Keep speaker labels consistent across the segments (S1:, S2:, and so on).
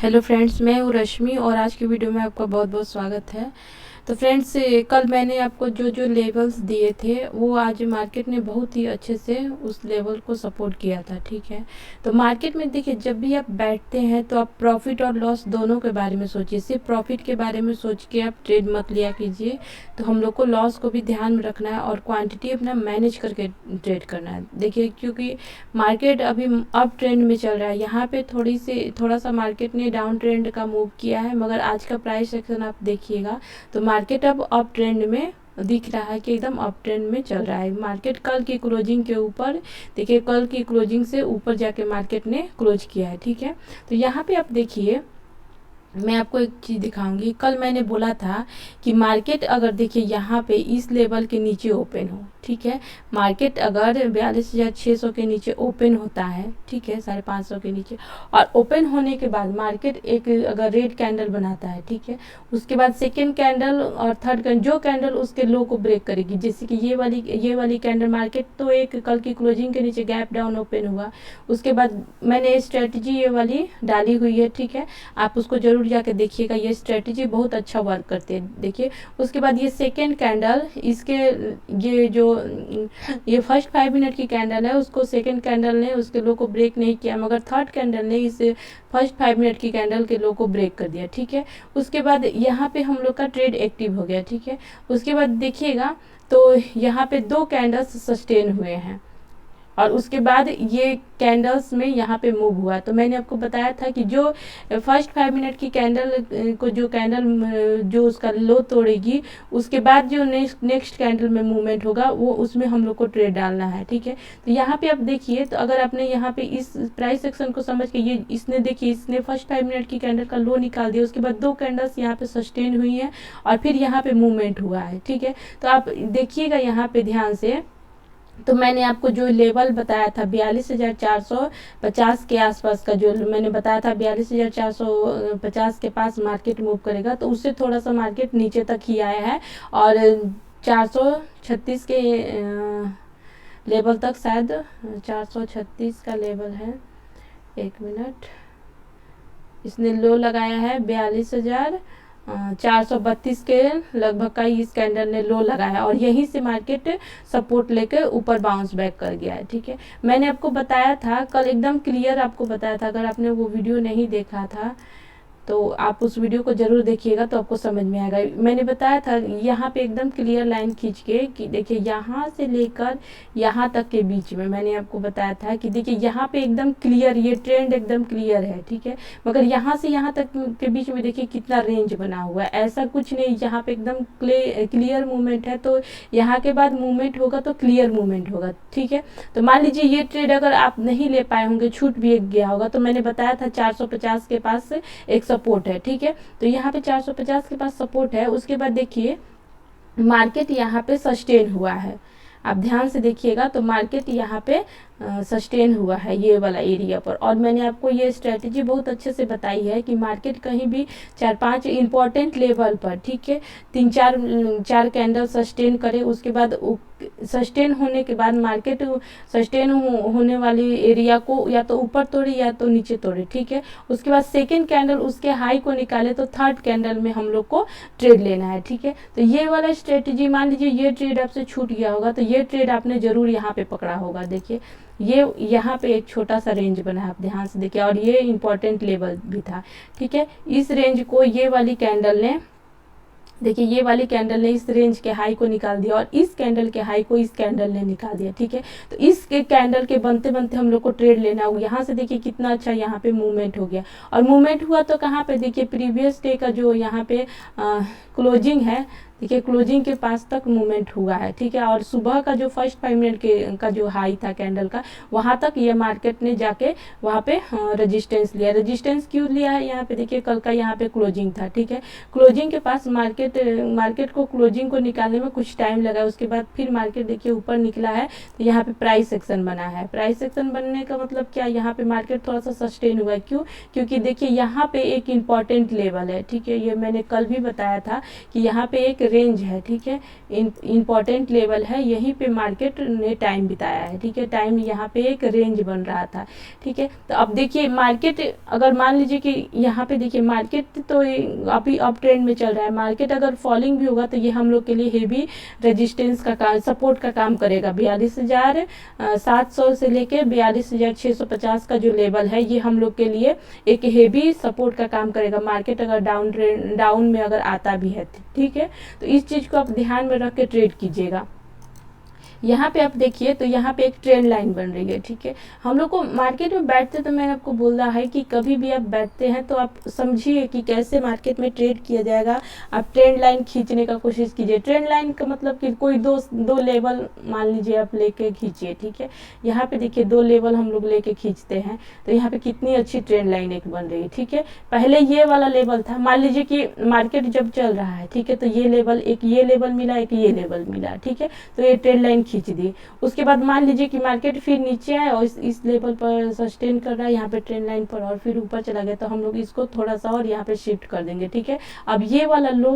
S1: Hello friends, मैं हूँ रश्मि और आज की वीडियो में आपका बहुत बहुत स्वागत है। तो फ्रेंड्स, कल मैंने आपको जो जो लेवल्स दिए थे वो आज मार्केट ने बहुत ही अच्छे से उस लेवल को सपोर्ट किया था। ठीक है, तो मार्केट में देखिए, जब भी आप बैठते हैं तो आप प्रॉफिट और लॉस दोनों के बारे में सोचिए। सिर्फ प्रॉफिट के बारे में सोच के आप ट्रेड मत लिया कीजिए। तो हम लोग को लॉस को भी ध्यान में रखना है और क्वांटिटी अपना मैनेज करके ट्रेड करना है। देखिए, क्योंकि मार्केट अभी अप ट्रेंड में चल रहा है। यहाँ पे थोड़ा सा मार्केट ने डाउन ट्रेंड का मूव किया है, मगर आज का प्राइस सेक्शन आप देखिएगा तो मार्केट अब अप ट्रेंड में दिख रहा है कि एकदम अप ट्रेंड में चल रहा है। मार्केट कल की क्लोजिंग के ऊपर, देखिए कल की क्लोजिंग से ऊपर जाके मार्केट ने क्लोज किया है। ठीक है, तो यहाँ पे आप देखिए, मैं आपको एक चीज़ दिखाऊंगी। कल मैंने बोला था कि मार्केट अगर देखिए यहाँ पे इस लेवल के नीचे ओपन हो, ठीक है, मार्केट अगर 42,600 के नीचे ओपन होता है, ठीक है, 550 के नीचे, और ओपन होने के बाद मार्केट एक अगर रेड कैंडल बनाता है, ठीक है, उसके बाद सेकेंड कैंडल और थर्ड कैंडल, जो कैंडल उसके लो को ब्रेक करेगी, जैसे कि ये वाली कैंडल, मार्केट तो एक कल की क्लोजिंग के नीचे गैप डाउन ओपन हुआ। उसके बाद मैंने स्ट्रेटजी ये वाली डाली हुई है, ठीक है, आप उसको जरूर जाके देखिएगा। ये स्ट्रेटजी बहुत अच्छा वर्क करती है। देखिए, उसके बाद ये सेकेंड कैंडल, इसके ये फर्स्ट 5 मिनट की कैंडल है, उसको सेकेंड कैंडल ने उसके लो को ब्रेक नहीं किया, मगर थर्ड कैंडल ने इस फर्स्ट 5 मिनट की कैंडल के लो को ब्रेक कर दिया। ठीक है, उसके बाद यहाँ पे हम लोग का ट्रेड एक्टिव हो गया। ठीक है, उसके बाद देखिएगा तो यहाँ पे 2 कैंडल्स सस्टेन हुए हैं और उसके बाद ये कैंडल्स में यहाँ पे मूव हुआ। तो मैंने आपको बताया था कि जो फर्स्ट 5 मिनट की कैंडल को, जो कैंडल जो उसका लो तोड़ेगी, उसके बाद जो नेक्स्ट कैंडल में मूवमेंट होगा वो उसमें हम लोग को ट्रेड डालना है। ठीक है, तो यहाँ पे आप देखिए, तो अगर आपने यहाँ पे इस प्राइस सेक्शन को समझ के, ये इसने देखिए, इसने फर्स्ट 5 मिनट की कैंडल का लो निकाल दिया, उसके बाद 2 कैंडल्स यहाँ पे सस्टेन हुई हैं और फिर यहाँ पे मूवमेंट हुआ है। ठीक है, तो आप देखिएगा यहाँ पे ध्यान से। तो मैंने आपको जो लेवल बताया था 42,450 के आसपास का, जो मैंने बताया था 42,450 के पास मार्केट मूव करेगा, तो उससे थोड़ा सा मार्केट नीचे तक ही आया है और 436 के लेवल तक, शायद 436 का लेवल है। 1 मिनट, इसने लो लगाया है 42,432 के लगभग का इस कैंडल ने लो लगाया और यहीं से मार्केट सपोर्ट लेकर ऊपर बाउंस बैक कर गया है। ठीक है, मैंने आपको बताया था कल, एकदम क्लियर आपको बताया था। अगर आपने वो वीडियो नहीं देखा था तो आप उस वीडियो को जरूर देखिएगा, तो आपको समझ में आएगा। मैंने बताया था यहाँ पे एकदम क्लियर लाइन खींच के कि देखिए, यहाँ से लेकर यहाँ तक के बीच में मैंने आपको बताया था कि देखिए यहाँ पे एकदम क्लियर, ये ट्रेंड एकदम क्लियर है। ठीक है, मगर यहाँ से यहाँ तक के बीच में देखिए कितना रेंज बना हुआ है। ऐसा कुछ नहीं, यहाँ पे एकदम क्लियर मूवमेंट है, तो यहाँ के बाद मूवमेंट होगा तो क्लियर मूवमेंट होगा। ठीक है, तो मान लीजिए ये ट्रेड अगर आप नहीं ले पाए होंगे, छूट भी गया होगा, तो मैंने बताया था 450 के पास एक सपोर्ट है। ठीक है, तो यहाँ पे 450 के पास सपोर्ट है। उसके बाद देखिए मार्केट यहाँ पे सस्टेन हुआ है। आप ध्यान से देखिएगा तो मार्केट यहाँ पे सस्टेन हुआ है ये वाला एरिया पर। और मैंने आपको ये स्ट्रेटजी बहुत अच्छे से बताई है कि मार्केट कहीं भी 4-5 इंपॉर्टेंट लेवल पर, ठीक है, 3-4 कैंडल सस्टेन करे, उसके बाद सस्टेन होने के बाद मार्केट सस्टेन होने वाली एरिया को या तो ऊपर तोड़े या तो नीचे तोड़े। ठीक है, उसके बाद सेकेंड कैंडल उसके हाई को निकाले तो थर्ड कैंडल में हम लोग को ट्रेड लेना है। ठीक है, तो ये वाला स्ट्रेटजी, मान लीजिए ये ट्रेड आपसे छूट गया होगा तो ये ट्रेड आपने जरूर यहाँ पे पकड़ा होगा। देखिए, ये यहाँ पे एक छोटा सा रेंज बना है, आप ध्यान से देखिए, और ये इंपॉर्टेंट लेवल भी था। ठीक है, इस रेंज को ये वाली कैंडल ने, देखिए ये वाली कैंडल ने इस रेंज के हाई को निकाल दिया और इस कैंडल के हाई को इस कैंडल ने निकाल दिया। ठीक है, तो इस कैंडल के बनते बनते हम लोग को ट्रेड लेना होगा। यहाँ से देखिए कितना अच्छा यहाँ पे मूवमेंट हो गया, और मूवमेंट हुआ तो कहाँ पे, देखिए प्रीवियस डे का जो यहाँ पे क्लोजिंग है, देखिए क्लोजिंग के पास तक मूवमेंट हुआ है। ठीक है, और सुबह का जो फर्स्ट 5 मिनट के का जो हाई था कैंडल का, वहाँ तक ये मार्केट ने जाके वहाँ पे रेजिस्टेंस लिया। रेजिस्टेंस क्यों लिया है, यहाँ पे देखिए कल का यहाँ पे क्लोजिंग था। ठीक है, क्लोजिंग के पास मार्केट को क्लोजिंग को निकालने में कुछ टाइम लगा, उसके बाद फिर मार्केट देखिए ऊपर निकला है, तो यहाँ पे प्राइस सेक्शन बना है। प्राइस सेक्शन बनने का मतलब क्या, यहाँ पे मार्केट थोड़ा सा सस्टेन हुआ है। क्यों, क्योंकि देखिए यहाँ पे एक इम्पॉर्टेंट लेवल है। ठीक है, ये मैंने कल भी बताया था कि यहाँ पे एक रेंज है, ठीक है, इम्पॉर्टेंट लेवल है, यहीं पे मार्केट ने टाइम बिताया है, ठीक है, टाइम यहाँ पे एक रेंज बन रहा था, ठीक है। तो अब देखिए मार्केट अगर मान लीजिए कि यहाँ पे देखिए मार्केट तो अभी अप ट्रेंड में चल रहा है, मार्केट अगर फॉलिंग भी होगा तो ये हम लोग के लिए हेवी रेजिस्टेंस का काम, सपोर्ट का काम करेगा। 42,700 से लेके 42,650 का जो लेवल है ये हम लोग के लिए एक हेवी सपोर्ट का काम करेगा, मार्केट अगर डाउन में अगर आता भी है, ठीक है। तो इस चीज़ को आप ध्यान में रख के ट्रेड कीजिएगा। यहाँ पे आप देखिए तो यहाँ पे एक ट्रेंड लाइन बन रही है, ठीक है। हम लोग को मार्केट में बैठते तो मैंने आपको बोला है कि कभी भी आप बैठते हैं तो आप समझिए कि कैसे मार्केट में ट्रेड किया जाएगा। आप ट्रेंड लाइन खींचने का कोशिश कीजिए। ट्रेंड लाइन का मतलब कि कोई दो लेवल मान लीजिए आप लेके खींचिए, ठीक है। यहाँ पे देखिए 2 लेवल हम लोग लेके खींचते हैं तो यहाँ पे कितनी अच्छी ट्रेंड लाइन एक बन रही है, ठीक है। पहले ये वाला लेवल था, मान लीजिए कि मार्केट जब चल रहा है, ठीक है, तो ये लेवल, एक ये लेवल मिला, एक ये लेवल मिला, ठीक है, तो ये ट्रेंड लाइन खींच दी। उसके बाद मान लीजिए कि मार्केट फिर नीचे आए और इस लेवल पर सस्टेन कर रहा है यहाँ पे ट्रेंड लाइन पर और फिर ऊपर चला गया, तो हम लोग इसको थोड़ा सा और यहाँ पे शिफ्ट कर देंगे, ठीक है। अब ये वाला लो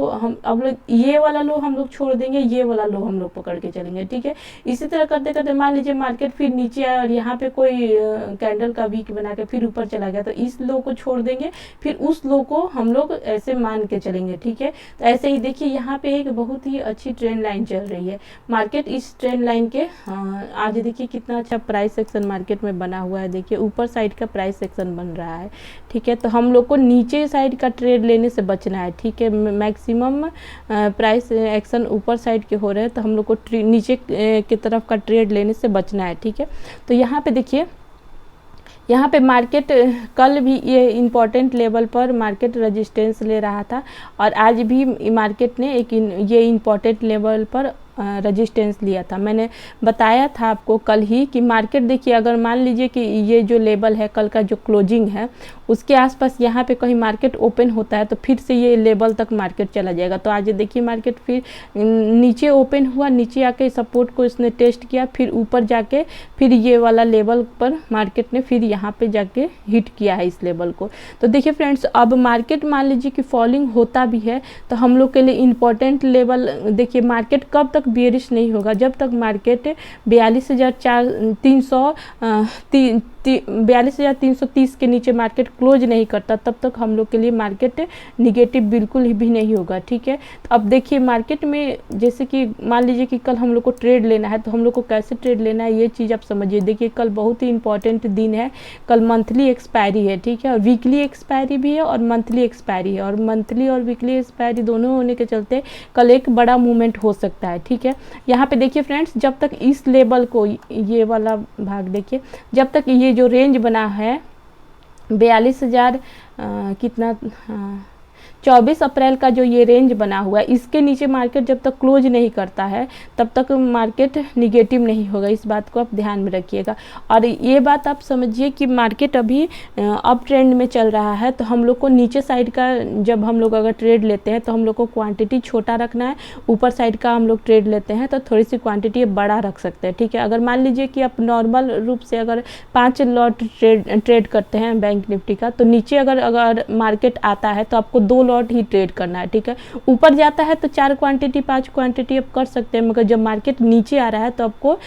S1: ये वाला लो हम लोग छोड़ देंगे, ये वाला लो हम लोग पकड़ के चलेंगे, ठीक है। इसी तरह करते करते मान लीजिए मार्केट फिर नीचे आया और यहाँ पे कोई कैंडल का वीक बना के फिर ऊपर चला गया, तो इस लो को छोड़ देंगे, फिर उस लो को हम लोग ऐसे मान के चलेंगे, ठीक है। तो ऐसे ही देखिए यहाँ पे एक बहुत ही अच्छी ट्रेंड लाइन चल रही है। मार्केट इस ट्रेंड लाइन के आज देखिए कितना अच्छा प्राइस सेक्शन मार्केट में बना हुआ है। देखिए ऊपर साइड का प्राइस सेक्शन बन रहा है, ठीक है। तो हम लोग को नीचे साइड का ट्रेड लेने से बचना है, ठीक है। मैक्सिमम प्राइस एक्शन ऊपर साइड के हो रहे हैं तो हम लोग को नीचे की तरफ का ट्रेड लेने से बचना है, ठीक है। तो यहाँ पे देखिए, यहाँ पे मार्केट कल भी ये इम्पॉर्टेंट लेवल पर मार्केट रेजिस्टेंस ले रहा था और आज भी मार्केट ने ये इम्पॉर्टेंट लेवल पर रेजिस्टेंस लिया था। मैंने बताया था आपको कल ही कि मार्केट देखिए अगर मान लीजिए कि ये जो लेवल है कल का जो क्लोजिंग है उसके आसपास यहाँ पे कहीं मार्केट ओपन होता है तो फिर से ये लेवल तक मार्केट चला जाएगा। तो आज देखिए मार्केट फिर नीचे ओपन हुआ, नीचे आके सपोर्ट को इसने टेस्ट किया, फिर ऊपर जाके फिर ये वाला लेवल पर मार्केट ने फिर यहाँ पे जाके हिट किया है इस लेवल को। तो देखिए फ्रेंड्स, अब मार्केट मान लीजिए कि फॉलिंग होता भी है तो हम लोग के लिए इम्पोर्टेंट लेवल देखिए, मार्केट कब तक बेयरिश नहीं होगा, जब तक मार्केट 42,330 के नीचे मार्केट क्लोज नहीं करता तब तक हम लोग के लिए मार्केट निगेटिव बिल्कुल भी नहीं होगा, ठीक है। तो अब देखिए मार्केट में जैसे कि मान लीजिए कि कल हम लोग को ट्रेड लेना है तो हम लोग को कैसे ट्रेड लेना है ये चीज़ आप समझिए। देखिए कल बहुत ही इंपॉर्टेंट दिन है, कल मंथली एक्सपायरी है, ठीक है, और वीकली एक्सपायरी भी है और मंथली एक्सपायरी है, और मंथली और वीकली एक्सपायरी दोनों होने के चलते कल एक बड़ा मूवमेंट हो सकता है, ठीक है। यहाँ पे देखिए फ्रेंड्स, जब तक इस लेवल को, ये वाला भाग देखिए, जब तक ये जो रेंज बना है 42,000 कितना 24 अप्रैल का जो ये रेंज बना हुआ है इसके नीचे मार्केट जब तक क्लोज नहीं करता है तब तक मार्केट निगेटिव नहीं होगा। इस बात को आप ध्यान में रखिएगा। और ये बात आप समझिए कि मार्केट अभी अप ट्रेंड में चल रहा है तो हम लोग को नीचे साइड का जब हम लोग अगर ट्रेड लेते हैं तो हम लोग को क्वांटिटी छोटा रखना है, ऊपर साइड का हम लोग ट्रेड लेते हैं तो थोड़ी सी क्वांटिटी बड़ा रख सकते हैं, ठीक है। अगर मान लीजिए कि आप नॉर्मल रूप से अगर 5 लॉट ट्रेड करते हैं बैंक निफ्टी का, तो नीचे अगर मार्केट आता है तो आपको 2 लॉट ही ट्रेड करना है, ठीक है। ऊपर जाता है तो 4 क्वांटिटी 5 क्वांटिटी आप कर सकते हैं, मगर जब मार्केट नीचे आ रहा है तो आपको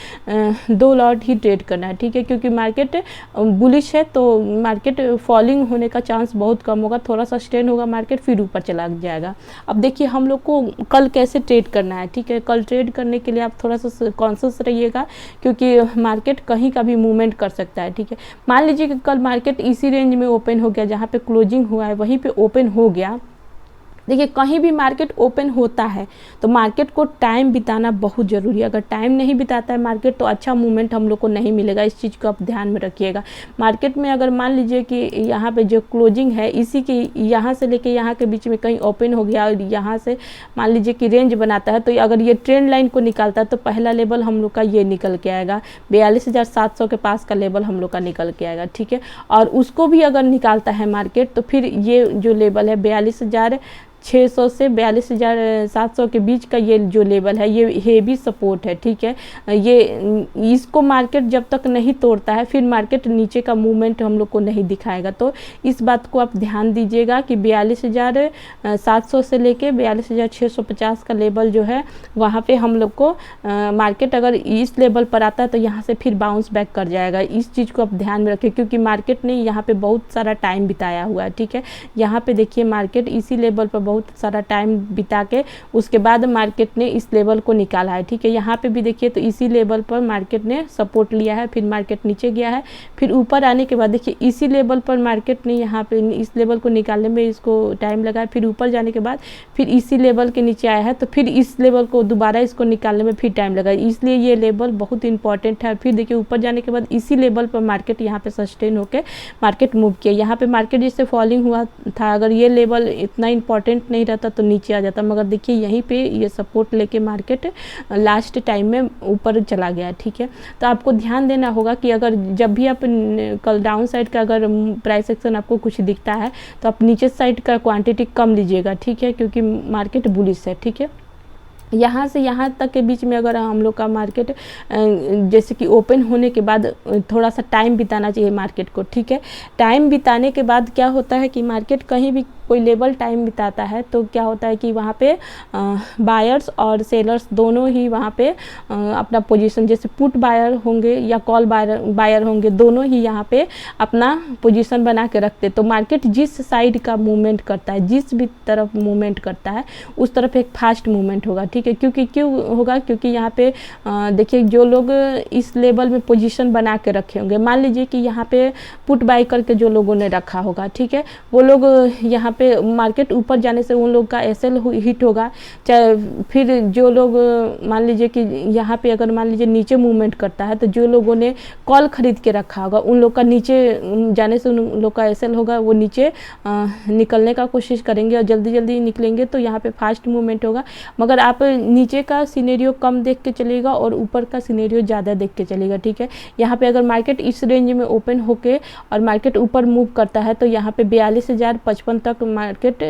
S1: 2 लॉट ही ट्रेड करना है, ठीक है, क्योंकि मार्केट बुलिश है तो मार्केट फॉलिंग होने का चांस बहुत कम होगा, थोड़ा सा स्टेन होगा मार्केट फिर ऊपर चला जाएगा। अब देखिए हम लोग को कल कैसे ट्रेड करना है, ठीक है। कल ट्रेड करने के लिए आप थोड़ा सा कॉन्शियस रहिएगा क्योंकि मार्केट कहीं का भी मूवमेंट कर सकता है, ठीक है। मान लीजिए कि कल मार्केट इसी रेंज में ओपन हो गया, जहाँ पे क्लोजिंग हुआ है वहीं पे ओपन हो गया। देखिए कहीं भी मार्केट ओपन होता है तो मार्केट को टाइम बिताना बहुत ज़रूरी है। अगर टाइम नहीं बिताता है मार्केट तो अच्छा मूवमेंट हम लोग को नहीं मिलेगा। इस चीज़ को आप ध्यान में रखिएगा। मार्केट में अगर मान लीजिए कि यहाँ पे जो क्लोजिंग है इसी के यहाँ से लेके यहाँ के बीच में कहीं ओपन हो गया और यहाँ से मान लीजिए कि रेंज बनाता है, तो अगर ये ट्रेंड लाइन को निकालता है तो पहला लेवल हम लोग का ये निकल के आएगा, 42,700 के पास का लेवल हम लोग का निकल के आएगा, ठीक है। और उसको भी अगर निकालता है मार्केट तो फिर ये जो लेवल है 600 से 42,700 के बीच का ये जो लेवल है ये हेवी सपोर्ट है, ठीक है। ये इसको मार्केट जब तक नहीं तोड़ता है फिर मार्केट नीचे का मूवमेंट हम लोग को नहीं दिखाएगा। तो इस बात को आप ध्यान दीजिएगा कि 42,700 से लेके 42,650 का लेवल जो है वहाँ पे हम लोग को मार्केट अगर इस लेवल पर आता है तो यहाँ से फिर बाउंस बैक कर जाएगा। इस चीज़ को आप ध्यान में रखें क्योंकि मार्केट ने यहाँ पे बहुत सारा टाइम बिताया हुआ है, ठीक है। यहाँ पे देखिए मार्केट इसी लेवल पर बहुत सारा टाइम बिता के उसके बाद मार्केट ने इस लेवल को निकाला है, ठीक है। यहाँ पे भी देखिए तो इसी लेवल पर मार्केट ने सपोर्ट लिया है, फिर मार्केट नीचे गया है, फिर ऊपर आने के बाद देखिए इसी लेवल पर मार्केट ने यहाँ पे इस लेवल को निकालने में इसको टाइम लगा है, फिर ऊपर जाने के बाद फिर इसी लेवल के नीचे आया है, तो फिर इस लेवल को दोबारा इसको निकालने में फिर टाइम लगा, इसलिए ये लेवल बहुत इंपॉर्टेंट है। फिर देखिए ऊपर जाने के बाद इसी लेवल पर मार्केट यहाँ पे सस्टेन होकर मार्केट मूव किया। यहाँ पे मार्केट जिससे फॉलिंग हुआ था, अगर ये लेवल इतना इंपॉर्टेंट नहीं रहता तो नीचे आ जाता, मगर देखिए यहीं पे ये सपोर्ट लेके मार्केट लास्ट टाइम में ऊपर चला गया, ठीक है। तो आपको ध्यान देना होगा कि अगर जब भी आप कल डाउन साइड का अगर प्राइस एक्शन आपको कुछ दिखता है तो आप नीचे साइड का क्वांटिटी कम लीजिएगा, ठीक है, क्योंकि मार्केट बुलिश है, ठीक है। यहाँ से यहाँ तक के बीच में अगर हम लोग का मार्केट जैसे कि ओपन होने के बाद थोड़ा सा टाइम बिताना चाहिए मार्केट को, ठीक है। टाइम बिताने के बाद क्या होता है कि मार्केट कहीं भी कोई लेवल टाइम बिताता है तो क्या होता है कि वहाँ पे बायर्स और सेलर्स दोनों ही वहाँ पे अपना पोजीशन, जैसे पुट बायर होंगे या कॉल बायर होंगे, दोनों ही यहाँ पे अपना पोजीशन बना के रखते। तो मार्केट जिस साइड का मूवमेंट करता है, जिस भी तरफ मूवमेंट करता है उस तरफ एक फास्ट मूवमेंट होगा, ठीक है। क्यों होगा? क्योंकि यहाँ पे देखिए जो लोग इस लेवल में पोजीशन बना के रखे होंगे, मान लीजिए कि यहाँ पे पुट बाय करके जो लोगों ने रखा होगा, ठीक है, वो लोग यहाँ पे मार्केट ऊपर जाने से उन लोग का एसएल हिट होगा। चाहे फिर जो लोग मान लीजिए कि यहाँ पे अगर मान लीजिए नीचे मूवमेंट करता है तो जो लोगों ने कॉल खरीद के रखा होगा उन लोग का नीचे जाने से उन लोग का एसएल होगा, वो नीचे निकलने का कोशिश करेंगे और जल्दी जल्दी निकलेंगे, तो यहाँ पे फास्ट मूवमेंट होगा। मगर आप नीचे का सिनेरियो कम देख के चलेगा और ऊपर का सिनेरियो ज़्यादा देख के चलेगा, ठीक है। यहाँ पे अगर मार्केट इस रेंज में ओपन होके और मार्केट ऊपर मूव करता है तो यहाँ पे 42,055 तक मार्केट,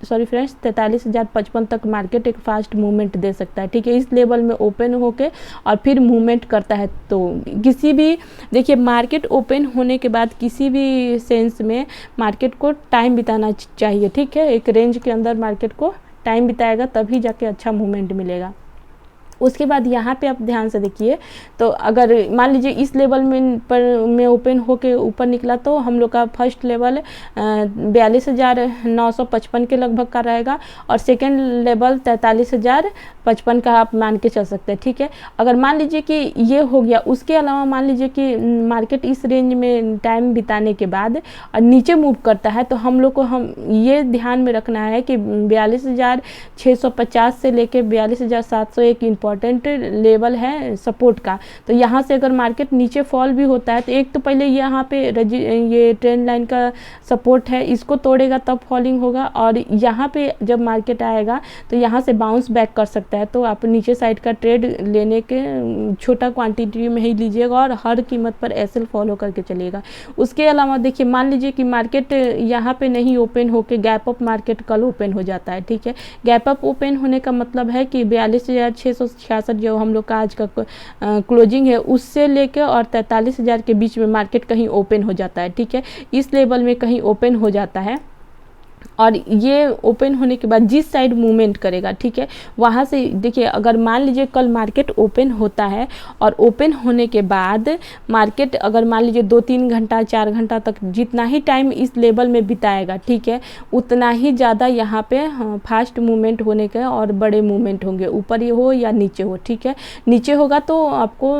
S1: सॉरी फ्रेंड्स, 43,055 तक मार्केट एक फास्ट मूवमेंट दे सकता है, ठीक है। इस लेवल में ओपन होके और फिर मूवमेंट करता है तो किसी भी, देखिए मार्केट ओपन होने के बाद किसी भी सेंस में मार्केट को टाइम बिताना चाहिए, ठीक है। एक रेंज के अंदर मार्केट को टाइम बिताएगा तभी जाके अच्छा मूवमेंट मिलेगा। उसके बाद यहाँ पे आप ध्यान से देखिए, तो अगर मान लीजिए इस लेवल में ओपन होके ऊपर निकला तो हम लोग का फर्स्ट लेवल 42,955 के लगभग का रहेगा और सेकंड लेवल 43,055 का आप मान के चल सकते हैं, ठीक है। अगर मान लीजिए कि ये हो गया, उसके अलावा मान लीजिए कि मार्केट इस रेंज में टाइम बिताने के बाद और नीचे मूव करता है तो हम लोग को ये ध्यान में रखना है कि 42,650 से लेके 42,700 एक इम्पॉर्टेंट लेवल है सपोर्ट का। तो यहाँ से अगर मार्केट नीचे फॉल भी होता है तो एक तो पहले यहाँ पे ये ट्रेंड लाइन का सपोर्ट है, इसको तोड़ेगा तब फॉलिंग होगा, और यहाँ पे जब मार्केट आएगा तो यहाँ से बाउंस बैक कर सकता है। तो आप नीचे साइड का ट्रेड लेने के छोटा क्वांटिटी में ही लीजिएगा और हर कीमत पर एसएल फॉलो करके चलिएगा। उसके अलावा देखिए मान लीजिए कि मार्केट यहाँ पे नहीं ओपन होके गैप अप मार्केट कल ओपन हो जाता है, ठीक है। गैप अप ओपन होने का मतलब है कि 42,666 जो हम लोग का आज का क्लोजिंग है उससे लेकर और 43,000 के बीच में मार्केट कहीं ओपन हो जाता है, ठीक है। इस लेवल में कहीं ओपन हो जाता है और ये ओपन होने के बाद जिस साइड मूवमेंट करेगा, ठीक है, वहाँ से देखिए अगर मान लीजिए कल मार्केट ओपन होता है और ओपन होने के बाद मार्केट अगर मान लीजिए 2-3 घंटा 4 घंटा तक जितना ही टाइम इस लेवल में बिताएगा, ठीक है, उतना ही ज़्यादा यहाँ पे फास्ट मूवमेंट होने के और बड़े मूवमेंट होंगे, ऊपर ही हो या नीचे हो, ठीक है। नीचे होगा तो आपको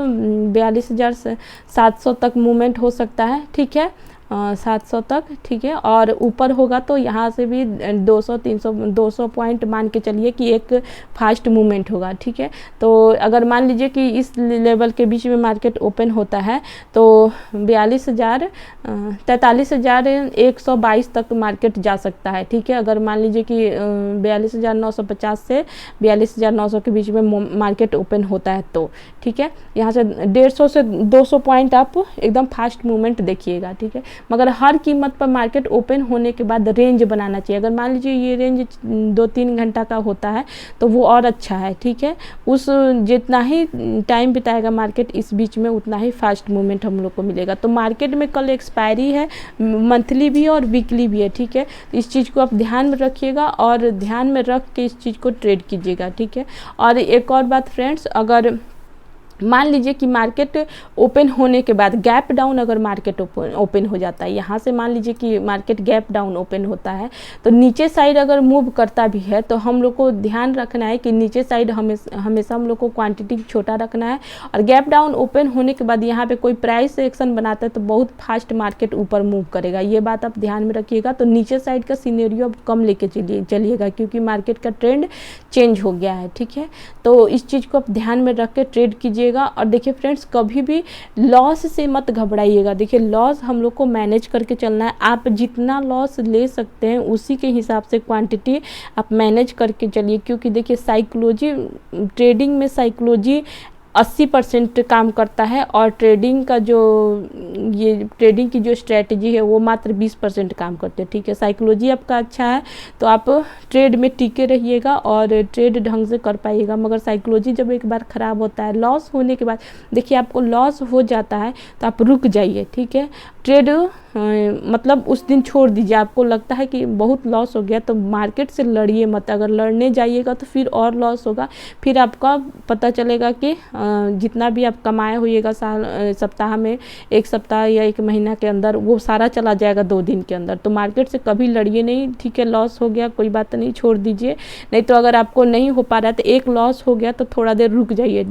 S1: 42,700 तक मूवमेंट हो सकता है, ठीक है, 700 तक, ठीक है। और ऊपर होगा तो यहाँ से भी 200 पॉइंट मान के चलिए कि एक फास्ट मूवमेंट होगा, ठीक है। तो अगर मान लीजिए कि इस लेवल के बीच में मार्केट ओपन होता है तो 43,122 तक मार्केट जा सकता है, ठीक है। अगर मान लीजिए कि 42,950 से 42,900 के बीच में मार्केट ओपन होता है तो, ठीक है, यहाँ से 150 से 200 पॉइंट आप एकदम फास्ट मूवमेंट देखिएगा, ठीक है। मगर हर कीमत पर मार्केट ओपन होने के बाद रेंज बनाना चाहिए। अगर मान लीजिए ये रेंज 2-3 घंटा का होता है तो वो और अच्छा है, ठीक है। उस जितना ही टाइम बिताएगा मार्केट इस बीच में उतना ही फास्ट मूवमेंट हम लोग को मिलेगा। तो मार्केट में कल एक्सपायरी है, मंथली भी है और वीकली भी है, ठीक है। इस चीज़ को आप ध्यान में रखिएगा और ध्यान में रख के इस चीज़ को ट्रेड कीजिएगा, ठीक है। और एक और बात फ्रेंड्स, अगर मान लीजिए कि मार्केट ओपन होने के बाद गैप डाउन अगर मार्केट ओपन हो जाता है, यहाँ से मान लीजिए कि मार्केट गैप डाउन ओपन होता है तो नीचे साइड अगर मूव करता भी है तो हम लोग को ध्यान रखना है कि नीचे साइड हमेशा हम लोग को क्वांटिटी छोटा रखना है। और गैप डाउन ओपन होने के बाद यहाँ पे कोई प्राइस एक्शन बनाता है तो बहुत फास्ट मार्केट ऊपर मूव करेगा, ये बात आप ध्यान में रखिएगा। तो नीचे साइड का सीनेरियो अब कम लेके चलिएगा क्योंकि मार्केट का ट्रेंड चेंज हो गया है, ठीक है। तो इस चीज़ को आप ध्यान में रख के ट्रेड कीजिएगा। और देखिए फ्रेंड्स, कभी भी लॉस से मत घबराइएगा। देखिए लॉस हम लोग को मैनेज करके चलना है। आप जितना लॉस ले सकते हैं उसी के हिसाब से क्वांटिटी आप मैनेज करके चलिए, क्योंकि देखिए साइकोलॉजी, ट्रेडिंग में साइकोलॉजी 80% काम करता है और ट्रेडिंग की जो स्ट्रेटजी है वो मात्र 20% काम करते हैं, ठीक है। साइकोलॉजी आपका अच्छा है तो आप ट्रेड में टिके रहिएगा और ट्रेड ढंग से कर पाइएगा। मगर साइकोलॉजी जब एक बार ख़राब होता है, लॉस होने के बाद, देखिए आपको लॉस हो जाता है तो आप रुक जाइए, ठीक है। ट्रेड मतलब उस दिन छोड़ दीजिए। आपको लगता है कि बहुत लॉस हो गया तो मार्केट से लड़िए मत। अगर लड़ने जाइएगा तो फिर और लॉस होगा, फिर आपका पता चलेगा कि जितना भी आप कमाए होइएगा सप्ताह में, एक सप्ताह या एक महीना के अंदर, वो सारा चला जाएगा 2 दिन के अंदर। तो मार्केट से कभी लड़िए नहीं, ठीक है। लॉस हो गया कोई बात नहीं, छोड़ दीजिए। नहीं तो अगर आपको नहीं हो पा रहा है तो एक लॉस हो गया तो थोड़ा देर रुक जाइए।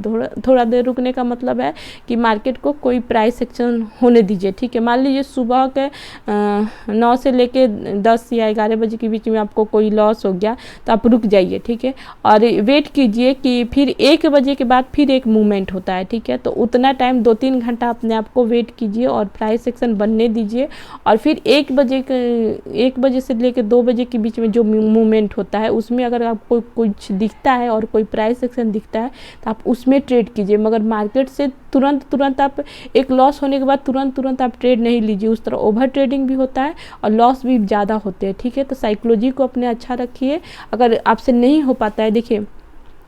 S1: थोड़ा देर रुकने का मतलब है कि मार्केट को कोई प्राइस एक्शन होने दीजिए, ठीक है। मान लीजिए सुबह के 9 से लेके 10 या 11 बजे के बीच में आपको कोई लॉस हो गया तो आप रुक जाइए, ठीक है। और वेट कीजिए कि फिर 1 बजे के बाद फिर एक मूवमेंट होता है, ठीक है। तो उतना टाइम 2-3 घंटा अपने आप को वेट कीजिए और प्राइस एक्शन बनने दीजिए। और फिर 1 बजे से लेकर 2 बजे के बीच में जो मूवमेंट होता है उसमें अगर आपको कुछ दिखता है और कोई प्राइस एक्शन दिखता है तो आप उसमें ट्रेड कीजिए। मगर मार्केट से तुरंत आप एक लॉस होने के बाद तुरंत आप ट्रेड नहीं लीजिए। उस तरह ओवर ट्रेडिंग भी होता है और लॉस भी ज़्यादा होते हैं, ठीक है। तो साइकोलॉजी को अपने अच्छा रखिए। अगर आपसे नहीं हो पाता है, देखिए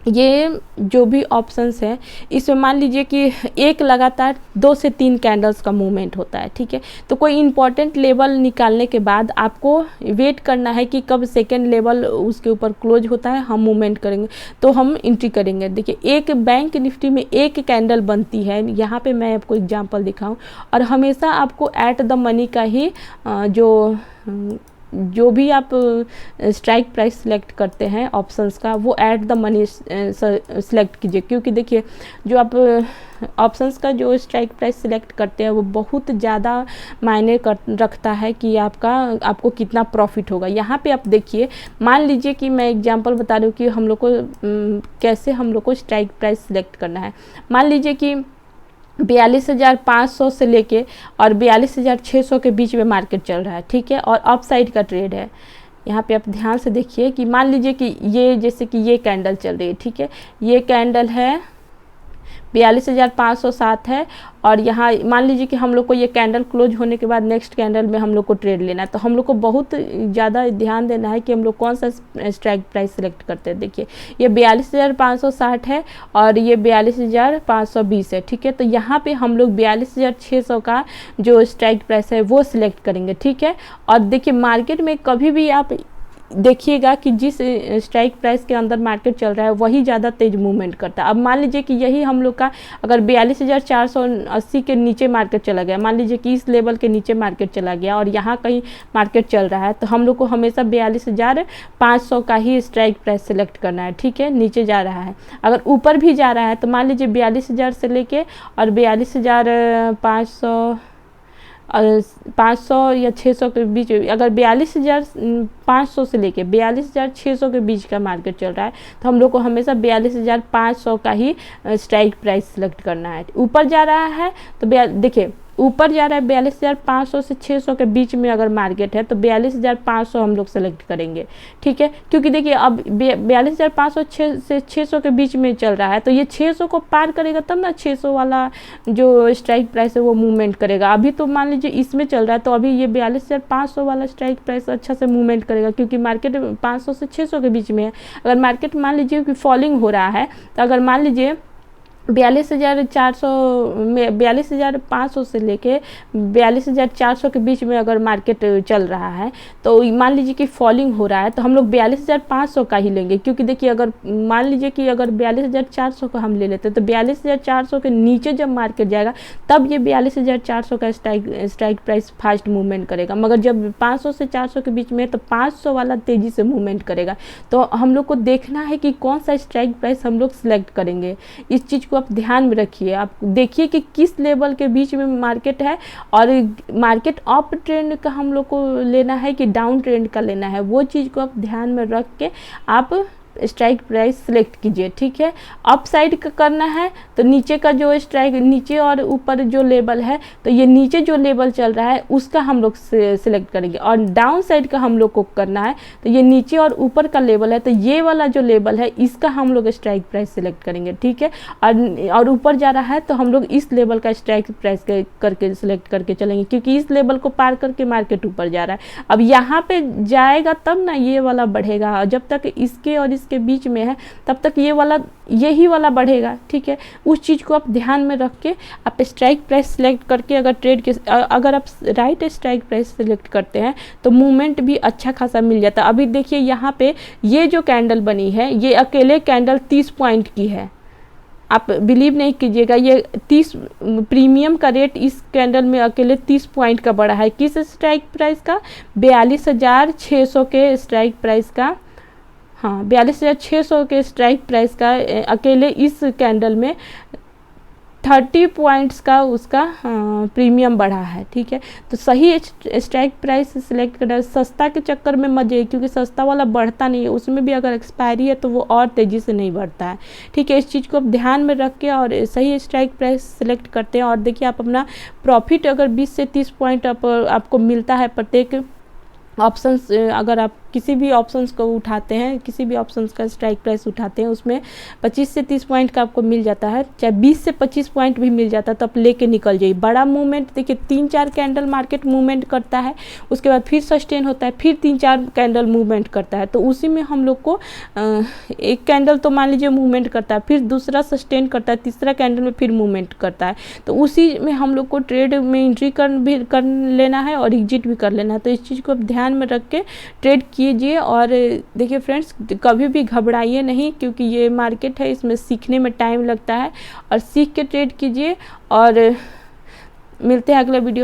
S1: ये जो भी ऑप्शंस है इसमें मान लीजिए कि एक लगातार 2 से 3 कैंडल्स का मूवमेंट होता है, ठीक है। तो कोई इंपॉर्टेंट लेवल निकालने के बाद आपको वेट करना है कि कब सेकेंड लेवल उसके ऊपर क्लोज होता है, हम मूवमेंट करेंगे तो हम एंट्री करेंगे। देखिए एक बैंक निफ्टी में एक कैंडल बनती है, यहाँ पे मैं आपको एग्जांपल दिखाऊं। और हमेशा आपको एट द मनी का ही जो भी आप स्ट्राइक प्राइस सिलेक्ट करते हैं ऑप्शंस का, वो ऐट द मनी सिलेक्ट कीजिए। क्योंकि देखिए जो आप ऑप्शंस का जो स्ट्राइक प्राइस सिलेक्ट करते हैं वो बहुत ज़्यादा मायने रखता है कि आपको कितना प्रॉफिट होगा। यहाँ पे आप देखिए, मान लीजिए कि मैं एग्जांपल बता रही हूँ कि हम लोग को कैसे हम लोग को स्ट्राइक प्राइस सिलेक्ट करना है। मान लीजिए कि 42,500 से लेके और 42,600 के बीच में मार्केट चल रहा है, ठीक है। और अप साइड का ट्रेड है। यहाँ पे आप ध्यान से देखिए कि मान लीजिए कि ये जैसे कि ये कैंडल चल रही है, ठीक है। ये कैंडल है 42,507 है और यहाँ मान लीजिए कि हम लोग को ये कैंडल क्लोज होने के बाद नेक्स्ट कैंडल में हम लोग को ट्रेड लेना है। तो हम लोग को बहुत ज़्यादा ध्यान देना है कि हम लोग कौन सा स्ट्राइक प्राइस सिलेक्ट करते हैं। देखिए ये 42,560 है और ये 42,520 है, ठीक है। तो यहाँ पे हम लोग 42,600 का जो स्ट्राइक प्राइस है वो सिलेक्ट करेंगे, ठीक है। और देखिए मार्केट में कभी भी आप देखिएगा कि जिस स्ट्राइक प्राइस के अंदर मार्केट चल रहा है वही ज़्यादा तेज मूवमेंट करता है। अब मान लीजिए कि यही हम लोग का अगर 42,480 के नीचे मार्केट चला गया, मान लीजिए कि इस लेवल के नीचे मार्केट चला गया और यहाँ कहीं मार्केट चल रहा है, तो हम लोग को हमेशा 42,500 का ही स्ट्राइक प्राइस सेलेक्ट करना है, ठीक है। नीचे जा रहा है, अगर ऊपर भी जा रहा है तो मान लीजिए 42,000 से लेके और 42,500 या 600 के बीच, अगर 42,500 से लेके 42,600 के बीच का मार्केट चल रहा है तो हम लोग को हमेशा 42,500 का ही स्ट्राइक प्राइस सेलेक्ट करना है। ऊपर जा रहा है तो देखिए ऊपर जा रहा है 42,500 से 600 के बीच में अगर मार्केट है तो 42,500 हम लोग सेलेक्ट करेंगे, ठीक है। क्योंकि देखिए अब 42,500 से 600 के बीच में चल रहा है, तो ये 600 को पार करेगा तब ना 600 वाला जो स्ट्राइक प्राइस है वो मूवमेंट करेगा। अभी तो मान लीजिए इसमें चल रहा है, तो अभी ये 42,500 वाला स्ट्राइक प्राइस अच्छा से मूवमेंट करेगा, क्योंकि मार्केट 500 से 600 के बीच में है। अगर मार्केट मान लीजिए कि फॉलिंग हो रहा है, तो अगर मान लीजिए 42,400 में 42,500 से लेके 42,400 के बीच में अगर मार्केट चल रहा है, तो मान लीजिए कि फॉलिंग हो रहा है, तो हम लोग 42,500 का ही लेंगे। क्योंकि देखिए अगर मान लीजिए कि अगर 42,400 का हम ले लेते हैं, तो 42,400 के नीचे जब मार्केट जाएगा तब ये 42,400 का स्ट्राइक प्राइस फास्ट मूवमेंट करेगा। मगर जब 500 से 400 के बीच में है, तो 500 वाला तेज़ी से मूवमेंट करेगा। तो हम लोग को देखना है कि कौन सा स्ट्राइक प्राइस हम लोग सिलेक्ट करेंगे। इस चीज़ को आप ध्यान में रखिए। आप देखिए कि किस लेवल के बीच में मार्केट है, और मार्केट अप ट्रेंड का हम लोग को लेना है कि डाउन ट्रेंड का लेना है, वो चीज़ को आप ध्यान में रख के आप स्ट्राइक प्राइस सिलेक्ट कीजिए, ठीक है। अप साइड का करना है तो नीचे का जो स्ट्राइक, नीचे और ऊपर जो लेवल है, तो ये नीचे जो लेवल चल रहा है उसका हम लोग सिलेक्ट करेंगे। और डाउन साइड का हम लोग को करना है, तो ये नीचे और ऊपर का लेवल है, तो ये वाला जो लेवल है इसका हम लोग स्ट्राइक प्राइस सिलेक्ट करेंगे, ठीक है। और ऊपर जा रहा है तो हम लोग इस लेवल का स्ट्राइक प्राइस करके सिलेक्ट करके चलेंगे, क्योंकि इस लेवल को पार करके मार्केट ऊपर जा रहा है। अब यहाँ पे जाएगा तब ना ये वाला बढ़ेगा, जब तक इसके और के बीच में है तब तक यही वाला बढ़ेगा, ठीक है। उस चीज़ को आप ध्यान में रख के आप स्ट्राइक प्राइस सिलेक्ट करके अगर आप राइट स्ट्राइक प्राइस सिलेक्ट करते हैं तो मूवमेंट भी अच्छा खासा मिल जाता है। अभी देखिए यहाँ पे ये जो कैंडल बनी है, ये अकेले कैंडल 30 पॉइंट की है। आप बिलीव नहीं कीजिएगा, ये 30 प्रीमियम का रेट इस कैंडल में अकेले 30 पॉइंट का बढ़ा है। किस स्ट्राइक प्राइस का? 42,600 के स्ट्राइक प्राइस का, हाँ 42,600 के स्ट्राइक प्राइस का अकेले इस कैंडल में 30 पॉइंट्स का उसका प्रीमियम बढ़ा है, ठीक है। तो सही स्ट्राइक प्राइस सिलेक्ट करना, सस्ता के चक्कर में मत जाइए, क्योंकि सस्ता वाला बढ़ता नहीं है, उसमें भी अगर एक्सपायरी है तो वो और तेज़ी से नहीं बढ़ता है, ठीक है। इस चीज़ को आप ध्यान में रख के और सही स्ट्राइक प्राइस सिलेक्ट करते हैं। और देखिए आप अपना प्रॉफिट अगर 20 से 30 पॉइंट आपको मिलता है प्रत्येक ऑप्शंस, अगर आप किसी भी ऑप्शंस को उठाते हैं, किसी भी ऑप्शंस का स्ट्राइक प्राइस उठाते हैं, उसमें 25 से 30 पॉइंट का आपको मिल जाता है, चाहे 20 से 25 पॉइंट भी मिल जाता है, तो आप लेके निकल जाइए। बड़ा मूवमेंट देखिए 3-4 कैंडल मार्केट मूवमेंट करता है, उसके बाद फिर सस्टेन होता है, फिर 3-4 कैंडल मूवमेंट करता है। तो उसी में हम लोग को एक कैंडल तो मान लीजिए मूवमेंट करता है, फिर दूसरा सस्टेन करता है, तीसरा कैंडल में फिर मूवमेंट करता है। तो उसी में हम लोग को ट्रेड में एंट्री कर लेना है और एग्जिट भी कर लेना है। तो इस चीज़ को आप ध्यान में रख के ट्रेड कीजिए। और देखिए फ्रेंड्स, कभी भी घबराइए नहीं, क्योंकि ये मार्केट है, इसमें सीखने में टाइम लगता है, और सीख के ट्रेड कीजिए। और मिलते हैं अगले वीडियो।